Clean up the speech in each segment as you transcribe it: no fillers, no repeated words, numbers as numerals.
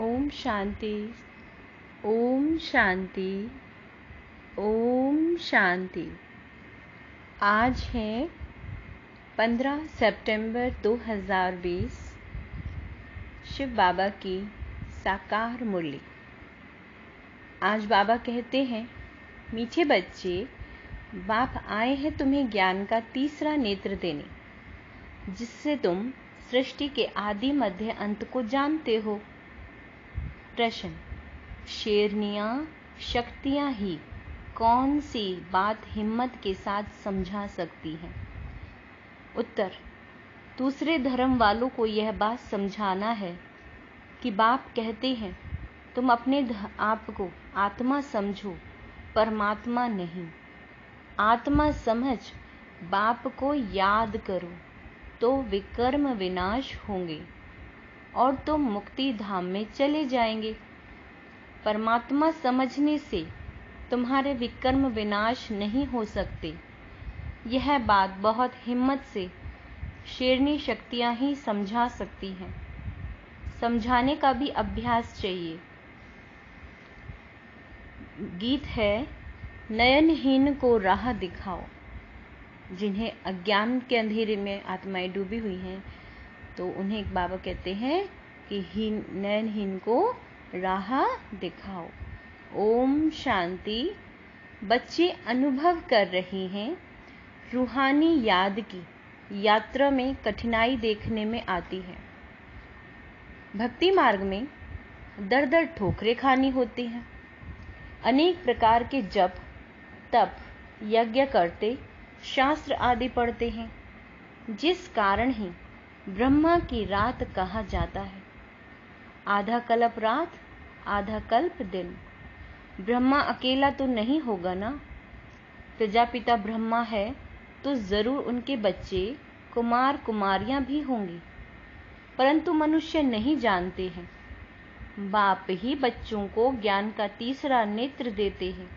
ओम शांति, ओम शांति, ओम शांति। आज है 15 सितंबर 2020, शिव बाबा की साकार मुरली। आज बाबा कहते हैं, मीठे बच्चे, बाप आए हैं तुम्हें ज्ञान का तीसरा नेत्र देने, जिससे तुम सृष्टि के आदि मध्य अंत को जानते हो। प्रश्न: शेरनियां शक्तियां ही कौन सी बात हिम्मत के साथ समझा सकती हैं? उत्तर: दूसरे धर्म वालों को यह बात समझाना है कि बाप कहते हैं, तुम अपने आप को आत्मा समझो, परमात्मा नहीं। आत्मा समझ बाप को याद करो तो विकर्म विनाश होंगे और तुम मुक्ति धाम में चले जाएंगे। परमात्मा समझने से तुम्हारे विकर्म विनाश नहीं हो सकते। यह बात बहुत हिम्मत से शेरनी शक्तियां ही समझा सकती हैं। समझाने का भी अभ्यास चाहिए। गीत है, नयनहीन को राह दिखाओ। जिन्हें अज्ञान के अंधेरे में आत्माएं डूबी हुई हैं, तो उन्हें बाबा कहते हैं कि नयनहीन को राह दिखाओ। ओम शांति। बच्चे अनुभव कर रहे हैं, रूहानी याद की यात्रा में कठिनाई देखने में आती है। भक्ति मार्ग में दर दर ठोकरें खानी होती हैं। अनेक प्रकार के जप, तप, यज्ञ करते, शास्त्र आदि पढ़ते हैं, जिस कारण ही ब्रह्मा की रात कहा जाता है। आधा कल्प रात, आधा कल्प दिन। ब्रह्मा अकेला तो नहीं होगा ना। प्रजापिता ब्रह्मा है तो जरूर उनके बच्चे कुमार कुमारियां भी होंगी, परंतु मनुष्य नहीं जानते हैं। बाप ही बच्चों को ज्ञान का तीसरा नेत्र देते हैं,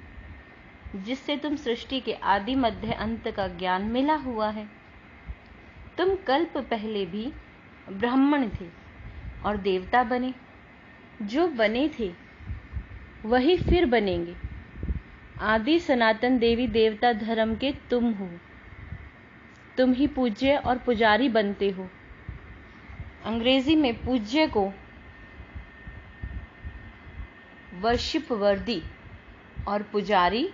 जिससे तुम सृष्टि के आदि मध्य अंत का ज्ञान मिला हुआ है। तुम कल्प पहले भी ब्राह्मण थे और देवता बने। जो बने थे वही फिर बनेंगे। आदि सनातन देवी देवता धर्म के तुम हो। तुम ही पूज्य और पुजारी बनते हो। अंग्रेजी में पूज्य को वर्शिप वर्दी और पुजारी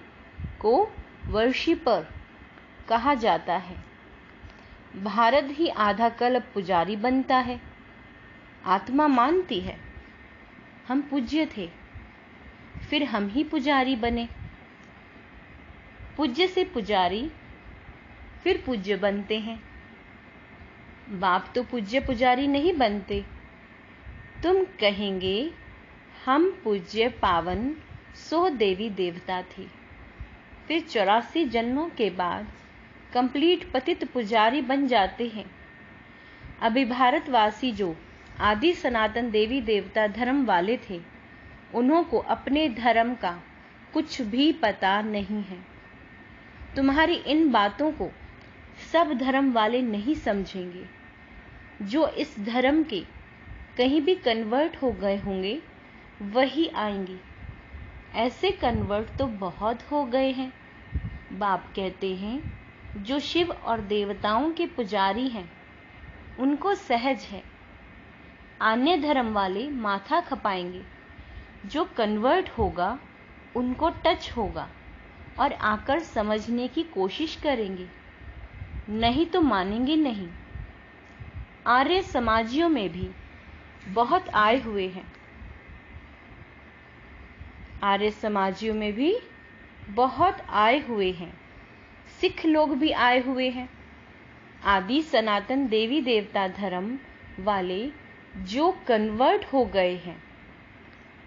को वर्शिपर कहा जाता है। भारत ही आधा कल्प पुजारी बनता है। आत्मा मानती है, हम पूज्य थे, फिर हम ही पुजारी बने। पूज्य से पुजारी, फिर पूज्य बनते हैं। बाप तो पूज्य पुजारी नहीं बनते। तुम कहेंगे, हम पूज्य पावन 100 देवी देवता थे, फिर 84 जन्मों के बाद कंप्लीट पतित पुजारी बन जाते हैं। अभी भारतवासी जो आदि सनातन देवी देवता धर्म वाले थे, उन्हों को अपने धर्म का कुछ भी पता नहीं है। तुम्हारी इन बातों को सब धर्म वाले नहीं समझेंगे। जो इस धर्म के कहीं भी कन्वर्ट हो गए होंगे, वही आएंगे। ऐसे कन्वर्ट तो बहुत हो गए हैं। बाप कहते हैं, जो शिव और देवताओं के पुजारी हैं, उनको सहज है। अन्य धर्म वाले माथा खपाएंगे। जो कन्वर्ट होगा, उनको टच होगा और आकर समझने की कोशिश करेंगे, नहीं तो मानेंगे नहीं। आर्य समाजियों में भी बहुत आए हुए हैं। आर्य समाजियों में भी बहुत आए हुए हैं। सिख लोग भी आए हुए हैं। आदि सनातन देवी देवता धर्म वाले जो कन्वर्ट हो गए हैं,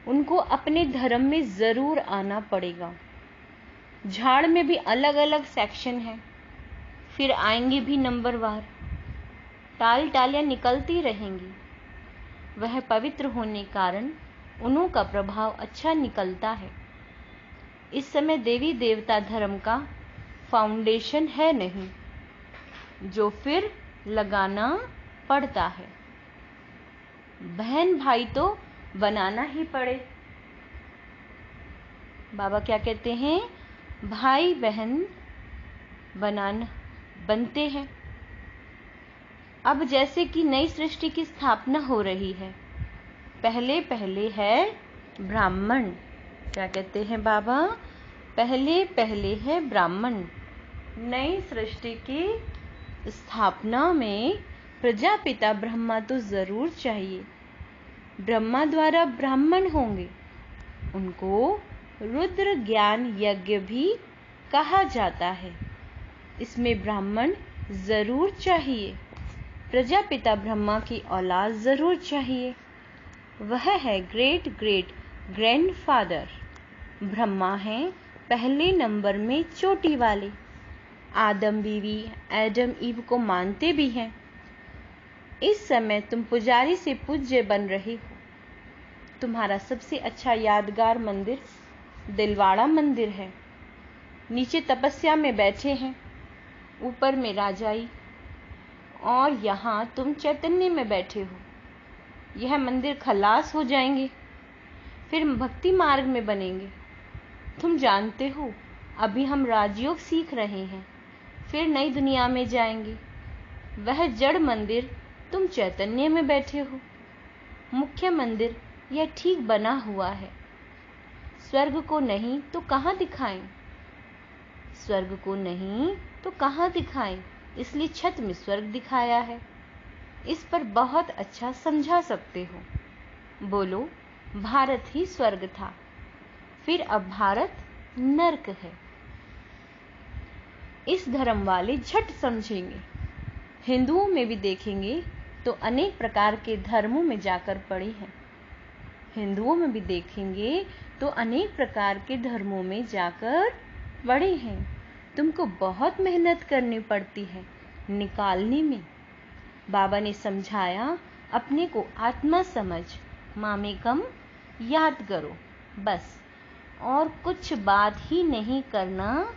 उनको अपने धर्म में जरूर आना पड़ेगा। झाड़ में भी अलग अलग सेक्शन हैं, फिर आएंगे भी नंबरवार। टाल टालियां निकलती रहेंगी। वह पवित्र होने कारण उन्हों का प्रभाव अच्छा निकलता है। इस समय देवी देवता धर्म का फाउंडेशन है नहीं, जो फिर लगाना पड़ता है। बहन भाई तो बनाना ही पड़े। बाबा क्या कहते हैं? भाई बहन बनते हैं। अब जैसे कि नई सृष्टि की स्थापना हो रही है, पहले पहले है ब्राह्मण। क्या कहते हैं बाबा? पहले पहले है ब्राह्मण। नई सृष्टि की स्थापना में प्रजापिता ब्रह्मा तो जरूर चाहिए। ब्रह्मा द्वारा ब्राह्मण होंगे, उनको रुद्र ज्ञान यज्ञ भी कहा जाता है। इसमें ब्राह्मण जरूर चाहिए। प्रजापिता ब्रह्मा की औलाद जरूर चाहिए। वह है ग्रेट ग्रेट ग्रैंडफादर। ब्रह्मा हैं पहले नंबर में चोटी वाले। आदम बीवी एडम ईव को मानते भी हैं। इस समय तुम पुजारी से पूज्य बन रहे हो। तुम्हारा सबसे अच्छा यादगार मंदिर दिलवाड़ा मंदिर है। नीचे तपस्या में बैठे हैं, ऊपर में राजाई, और यहाँ तुम चैतन्य में बैठे हो। यह मंदिर खलास हो जाएंगे, फिर भक्ति मार्ग में बनेंगे। तुम जानते हो, अभी हम राजयोग सीख रहे हैं, फिर नई दुनिया में जाएंगे। वह जड़ मंदिर, तुम चैतन्य में बैठे हो। मुख्य मंदिर यह ठीक बना हुआ है। स्वर्ग को नहीं तो कहाँ दिखाएं? स्वर्ग को नहीं तो कहाँ दिखाएं? इसलिए छत में स्वर्ग दिखाया है। इस पर बहुत अच्छा समझा सकते हो। बोलो, भारत ही स्वर्ग था, फिर अब भारत नर्क है। इस धर्म वाले झट समझेंगे। हिंदुओं में भी देखेंगे तो अनेक प्रकार के धर्मों में जाकर पड़े हैं। हिंदुओं में भी देखेंगे तो अनेक प्रकार के धर्मों में जाकर पड़े हैं। तुमको बहुत मेहनत करनी पड़ती है निकालने में। बाबा ने समझाया, अपने को आत्मा समझ, मामेकम याद करो बस, और कुछ बात ही नहीं करना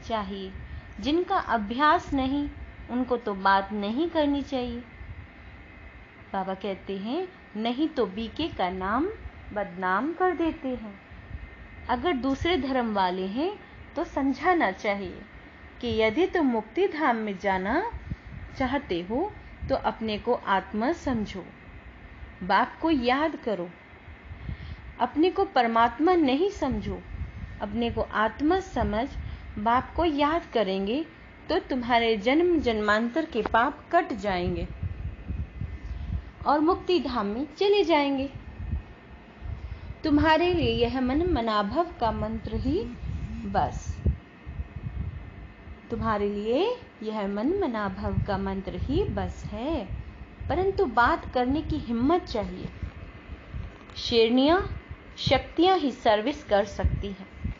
चाहिए। जिनका अभ्यास नहीं, उनको तो बात नहीं करनी चाहिए। बाबा कहते हैं, नहीं तो बीके का नाम बदनाम कर देते हैं। अगर दूसरे धर्म वाले हैं तो समझाना चाहिए कि यदि तुम मुक्ति धाम में जाना चाहते हो तो अपने को आत्मा समझो, बाप को याद करो। अपने को परमात्मा नहीं समझो, अपने को आत्मा समझ। बाप को याद करेंगे तो तुम्हारे जन्म जन्मांतर के पाप कट जाएंगे और मुक्ति धाम में चले जाएंगे। तुम्हारे लिए यह मन मनाभव का मंत्र ही बस, तुम्हारे लिए यह मन मनाभव का मंत्र ही बस है। परंतु बात करने की हिम्मत चाहिए। शेरनियां शक्तियां ही सर्विस कर सकती हैं।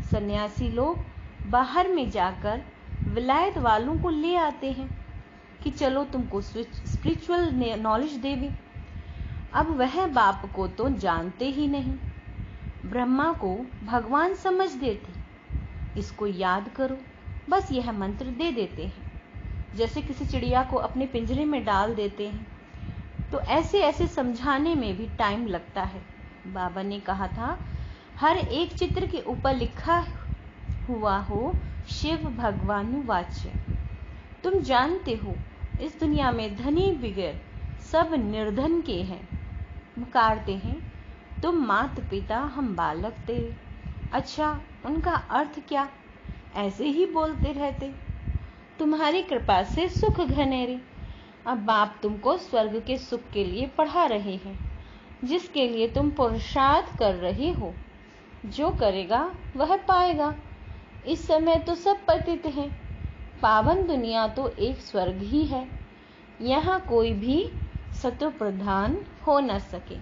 सन्यासी लोग बाहर में जाकर विलायत वालों को ले आते हैं कि चलो तुमको स्पिरिचुअल नॉलेज देवी। अब वह बाप को तो जानते ही नहीं, ब्रह्मा को भगवान समझ देते, इसको याद करो बस, यह मंत्र दे देते हैं। जैसे किसी चिड़िया को अपने पिंजरे में डाल देते हैं, तो ऐसे ऐसे समझाने में भी टाइम लगता है। बाबा ने कहा था, हर एक चित्र के ऊपर लिखा हुआ हो शिव भगवान वाच्य। तुम जानते हो, इस दुनिया में धनी बिगड़ सब निर्धन के हैं। पुकारते हैं, तुम मात पिता हम बालक तेरे। अच्छा, उनका अर्थ क्या? ऐसे ही बोलते रहते, तुम्हारी कृपा से सुख घनेरे। अब बाप तुमको स्वर्ग के सुख के लिए पढ़ा रहे हैं, जिसके लिए तुम पुरुषार्थ कर रहे हो। जो करेगा वह पाएगा। इस समय तो सब पतित हैं। पावन दुनिया तो एक स्वर्ग ही है। यहाँ कोई भी सतो प्रधान हो न सके।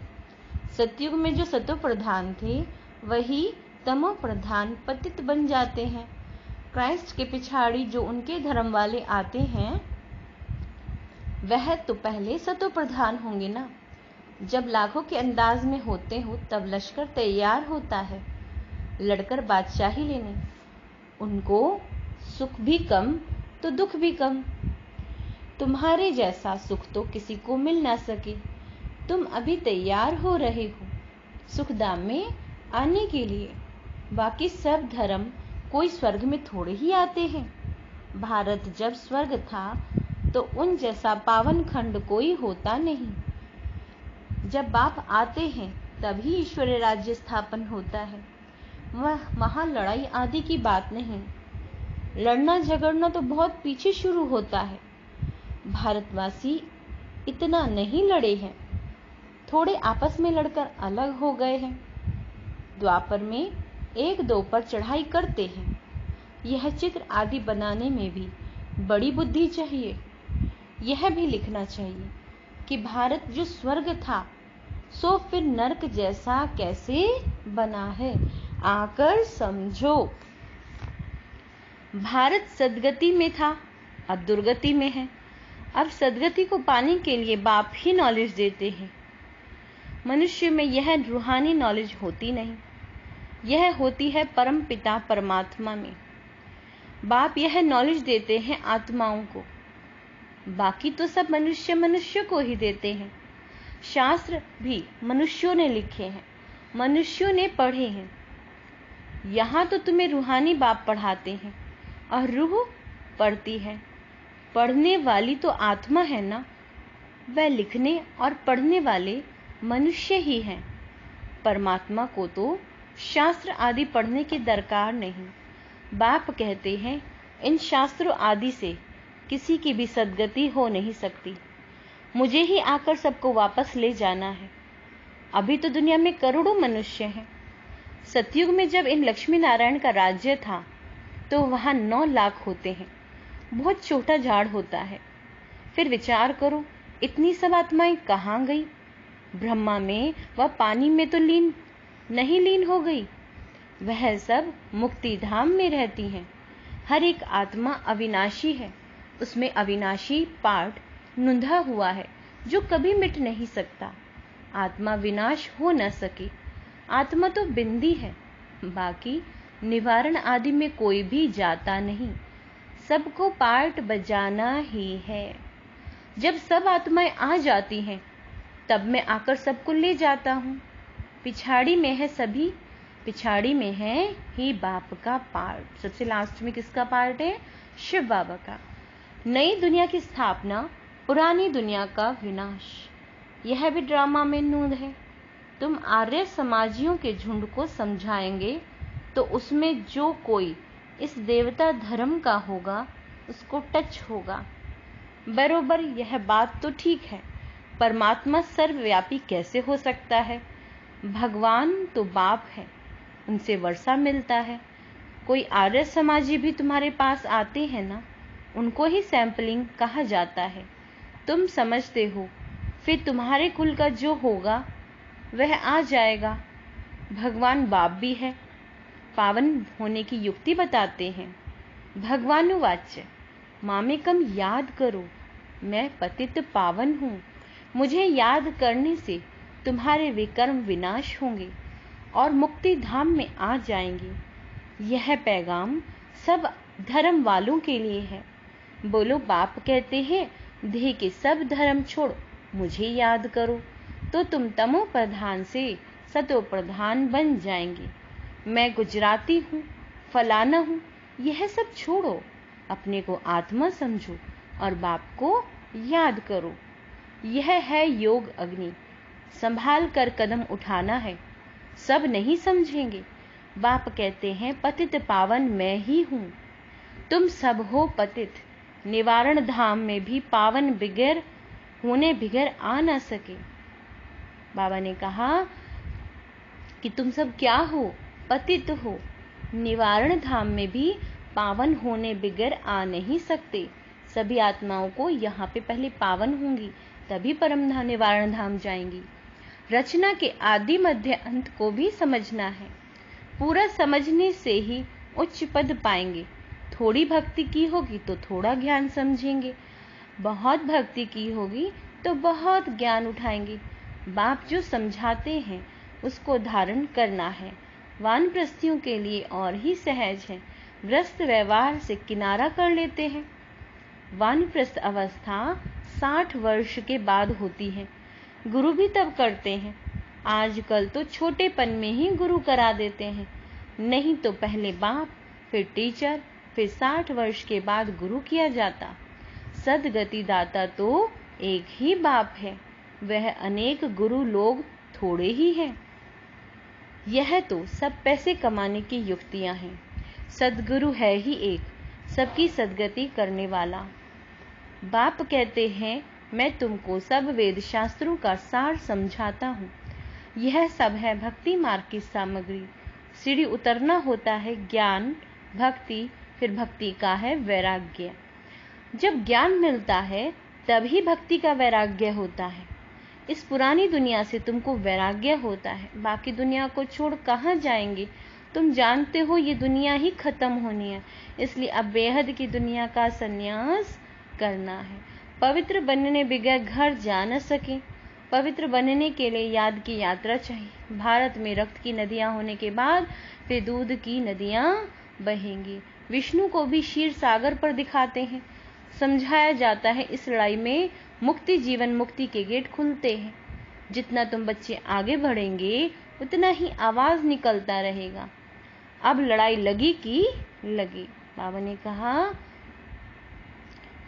सतयुग में जो सतो प्रधान थे, वही तमो प्रधान पतित बन जाते हैं। क्राइस्ट के पिछाड़ी जो उनके धर्म वाले आते हैं, वह तो पहले सतो प्रधान होंगे ना। जब लाखों के अंदाज में होते हो, तब लश्कर तैयार होता है लड़कर बादशाही लेने। उनको सुख भी कम तो दुख भी कम। तुम्हारे जैसा सुख तो किसी को मिल ना सके। तुम अभी तैयार हो रहे हो सुखधाम में आने के लिए। बाकी सब धर्म कोई स्वर्ग में थोड़े ही आते हैं। भारत जब स्वर्ग था तो उन जैसा पावन खंड कोई होता नहीं। जब बाप आते हैं तभी ईश्वरीय राज्य स्थापन होता है। वह वहां लड़ाई आदि की बात नहीं। लड़ना झगड़ना तो बहुत पीछे शुरू होता है। भारतवासी इतना नहीं लड़े हैं, थोड़े आपस में लड़कर अलग हो गए हैं। द्वापर में एक दो पर चढ़ाई करते हैं। यह चित्र आदि बनाने में भी बड़ी बुद्धि चाहिए। यह भी लिखना चाहिए कि भारत जो स्वर्ग था सो फिर नरक जैसा कैसे बना है, आकर समझो। भारत सदगति में था, अब दुर्गति में है। अब सदगति को पाने के लिए बाप ही नॉलेज देते हैं। मनुष्य में यह रूहानी नॉलेज होती नहीं, यह होती है परम पिता परमात्मा में। बाप यह नॉलेज देते हैं आत्माओं को, बाकी तो सब मनुष्य को ही देते हैं। शास्त्र भी मनुष्यों ने लिखे हैं, मनुष्यों ने पढ़े हैं। यहाँ तो तुम्हें रूहानी बाप पढ़ाते हैं और रूह पढ़ती है। पढ़ने वाली तो आत्मा है ना, वह लिखने और पढ़ने वाले मनुष्य ही हैं। परमात्मा को तो शास्त्र आदि पढ़ने की दरकार नहीं। बाप कहते हैं इन शास्त्रों आदि से किसी की भी सद्गति हो नहीं सकती। मुझे ही आकर सबको वापस ले जाना है। अभी तो दुनिया में करोड़ों मनुष्य हैं। सतयुग में जब इन लक्ष्मी नारायण का राज्य था तो वहां 9 लाख होते हैं। बहुत छोटा झाड़ होता है। फिर विचार करो इतनी सब आत्माएं कहाँ गई? ब्रह्मा में वह पानी में तो लीन हो गई। वह सब मुक्ति धाम में रहती हैं। हर एक आत्मा अविनाशी है, उसमें अविनाशी पार्ट नुंधा हुआ है जो कभी मिट नहीं सकता। आत्मा विनाश हो न सके। आत्मा तो बिंदी है, बाकी निवारण आदि में कोई भी जाता नहीं। सबको पार्ट बजाना ही है। जब सब आत्माएं आ जाती हैं तब मैं आकर सबको ले जाता हूं। पिछाड़ी में है सभी, पिछाड़ी में है ही बाप का पार्ट। सबसे लास्ट में किसका पार्ट है? शिव बाबा का। नई दुनिया की स्थापना, पुरानी दुनिया का विनाश, यह भी ड्रामा में नूंद है। तुम आर्य समाजियों के झुंड को समझाएंगे तो उसमें जो कोई इस देवता धर्म का होगा उसको टच होगा। बरोबर यह बात तो ठीक है, परमात्मा सर्वव्यापी कैसे हो सकता है? भगवान तो बाप है, उनसे वर्षा मिलता है। कोई आर्य समाजी भी तुम्हारे पास आते हैं ना, उनको ही सैंपलिंग कहा जाता है। तुम समझते हो, फिर तुम्हारे कुल का जो होगा वह आ जाएगा। भगवान बाप भी है, पावन होने की युक्ति बताते हैं। भगवानुवाच्य मामेकम याद करो, मैं पतित पावन हूँ। मुझे याद करने से तुम्हारे विकर्म विनाश होंगे और मुक्ति धाम में आ जाएंगे। यह पैगाम सब धर्म वालों के लिए है। बोलो बाप कहते हैं देह के सब धर्म छोड़ मुझे याद करो तो तुम तमो प्रधान से सतो प्रधान बन जाएंगे। मैं गुजराती हूँ, फलाना हूँ, यह सब छोड़ो, अपने को आत्मा समझो और बाप को याद करो। यह है योग अग्नि, संभाल कर कदम उठाना है। सब नहीं समझेंगे। बाप कहते हैं पतित पावन मैं ही हूँ। तुम सब हो पतित, निवारण धाम में भी पावन बिगैर होने बिगैर आ ना सके। बाबा ने कहा कि तुम सब क्या हो? पतित हो। निवारण धाम में भी पावन होने बिगैर आ नहीं सकते। सभी आत्माओं को यहाँ पे पहले पावन होंगी तभी परम धाम निवारण धाम जाएंगी। रचना के आदि मध्य अंत को भी समझना है। पूरा समझने से ही उच्च पद पाएंगे। थोड़ी भक्ति की होगी तो थोड़ा ज्ञान समझेंगे, बहुत भक्ति की होगी तो बहुत ज्ञान उठाएंगे। बाप जो समझाते हैं उसको धारण करना है। वानप्रस्थियों के लिए और ही सहज है, ग्रस्त व्यवहार से किनारा कर लेते हैं। वानप्रस्थ अवस्था 60 वर्ष के बाद होती है। गुरु भी तब करते हैं। आजकल तो छोटेपन में ही गुरु करा देते हैं, नहीं तो पहले बाप, फिर टीचर, फिर 60 वर्ष के बाद गुरु किया जाता। सदगति दाता तो एक ही बाप है, वह अनेक गुरु लोग थोड़े ही हैं। यह तो सब पैसे कमाने की युक्तियां हैं। सदगुरु है ही एक, सबकी सदगति करने वाला। बाप कहते हैं, मैं तुमको सब वेद शास्त्रों का सार समझाता हूँ। यह सब है भक्ति मार्ग की सामग्री। सीढ़ी उतरना होता है ज्ञान, भक्ति, फिर भक्ति का है वैराग्य। जब ज्ञान मिलता है तभी भक्ति का वैराग्य होता है। इस पुरानी दुनिया से तुमको वैराग्य होता है, बाकी दुनिया को छोड़ कहाँ जाएंगे? तुम जानते हो ये दुनिया ही खत्म होनी है, इसलिए अब बेहद की दुनिया का संन्यास करना है। पवित्र बनने बगैर घर जा न सके। पवित्र बनने के लिए याद की यात्रा चाहिए। भारत में रक्त की नदियां होने के बाद फिर दूध की नदियां बहेंगी। विष्णु को भी क्षीर सागर पर दिखाते हैं। समझाया जाता है इस लड़ाई में मुक्ति, जीवन मुक्ति के गेट खुलते हैं। जितना तुम बच्चे आगे बढ़ेंगे उतना ही आवाज निकलता रहेगा। अब लड़ाई लगी कि लगी। बाबा ने कहा,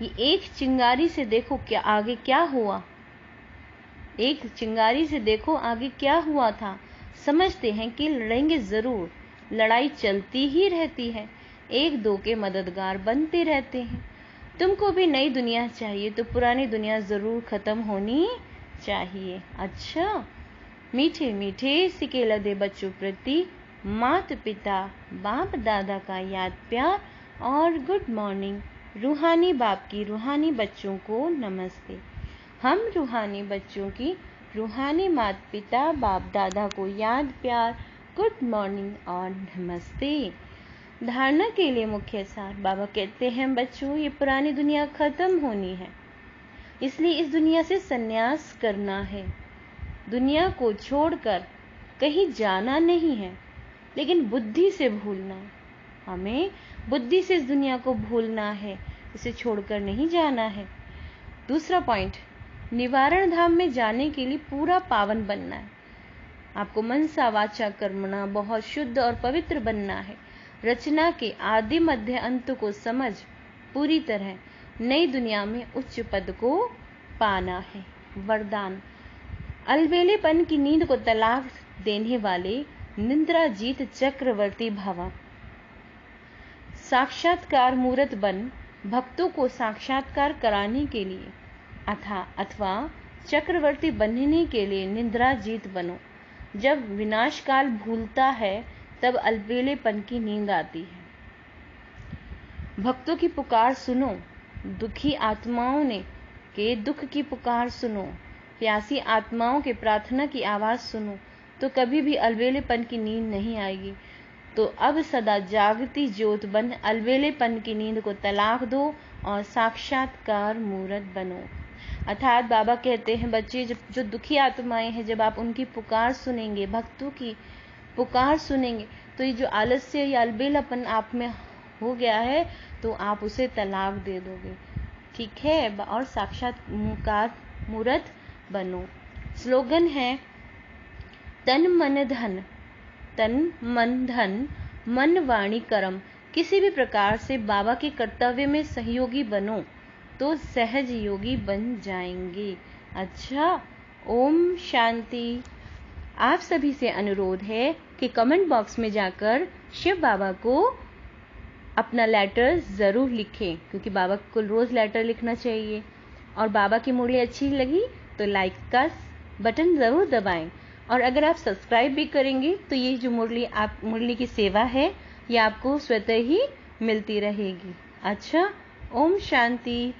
ये एक चिंगारी से देखो क्या आगे क्या हुआ। एक चिंगारी से देखो आगे क्या हुआ था। समझते हैं कि लड़ेंगे जरूर। लड़ाई चलती ही रहती है, एक दो के मददगार बनते रहते हैं। तुमको भी नई दुनिया चाहिए तो पुरानी दुनिया जरूर खत्म होनी चाहिए। अच्छा, मीठे मीठे सिके लदे बच्चों प्रति माता पिता बाप दादा का याद प्यार और गुड मॉर्निंग। रूहानी बाप की रूहानी बच्चों को नमस्ते। हम रूहानी बच्चों की रूहानी माता पिता बाप दादा को याद प्यार, गुड मॉर्निंग और नमस्ते। धारणा के लिए मुख्य सार। बाबा कहते हैं, बच्चों ये पुरानी दुनिया खत्म होनी है, इसलिए इस दुनिया से संन्यास करना है। दुनिया को छोड़कर कहीं जाना नहीं है, लेकिन बुद्धि से भूलना है। हमें बुद्धि से इस दुनिया को भूलना है, इसे छोड़कर नहीं जाना है। दूसरा पॉइंट, निवारण धाम में जाने के लिए पूरा पावन बनना है। आपको मनसा वाचा कर्मणा बहुत शुद्ध और पवित्र बनना है। रचना के आदि मध्य अंत को समझ पूरी तरह नई दुनिया में उच्च पद को पाना है। वरदान, अलबेलेपन की नींद को तलाक देने वाले निद्रा जीत चक्रवर्ती भव। साक्षात्कार मूर्त बन भक्तों को साक्षात्कार कराने के लिए अथवा चक्रवर्ती बनने के लिए निद्रा जीत बनो। जब विनाश काल भूलता है तब अलबेलेपन की नींद आती है। भक्तों की पुकार सुनो, दुखी आत्माओं के दुख की पुकार सुनो, प्यासी आत्माओं के प्रार्थना की आवाज सुनो, तो कभी भी अलबेलेपन की नींद नहीं आएगी। तो अब सदा जागती ज्योत बन अलबेलेपन की नींद को तलाक दो और साक्षात्कार मूर्त बनो। अर्थात बाबा कहते हैं, बच्चे जो दुखी आत्माएं हैं, जब आप उनकी पुकार सुनेंगे, भक्तों की पुकार सुनेंगे, तो ये जो आलस्य या अलबेलापन आप में हो गया है तो आप उसे तलाक दे दोगे, ठीक है, और साक्षात्कार मूर्त बनो। स्लोगन है, तन मन धन, तन मन धन, मन वाणी कर्म। किसी भी प्रकार से बाबा के कर्तव्य में सहयोगी बनो तो सहज योगी बन जाएंगे। अच्छा, ओम शांति। आप सभी से अनुरोध है कि कमेंट बॉक्स में जाकर शिव बाबा को अपना लेटर जरूर लिखें, क्योंकि बाबा को रोज लेटर लिखना चाहिए। और बाबा की मुरली अच्छी लगी तो लाइक का बटन जरूर दबाएं। और अगर आप सब्सक्राइब भी करेंगे तो ये जो मुरली की सेवा है ये आपको स्वतः ही मिलती रहेगी। अच्छा, ओम शांति।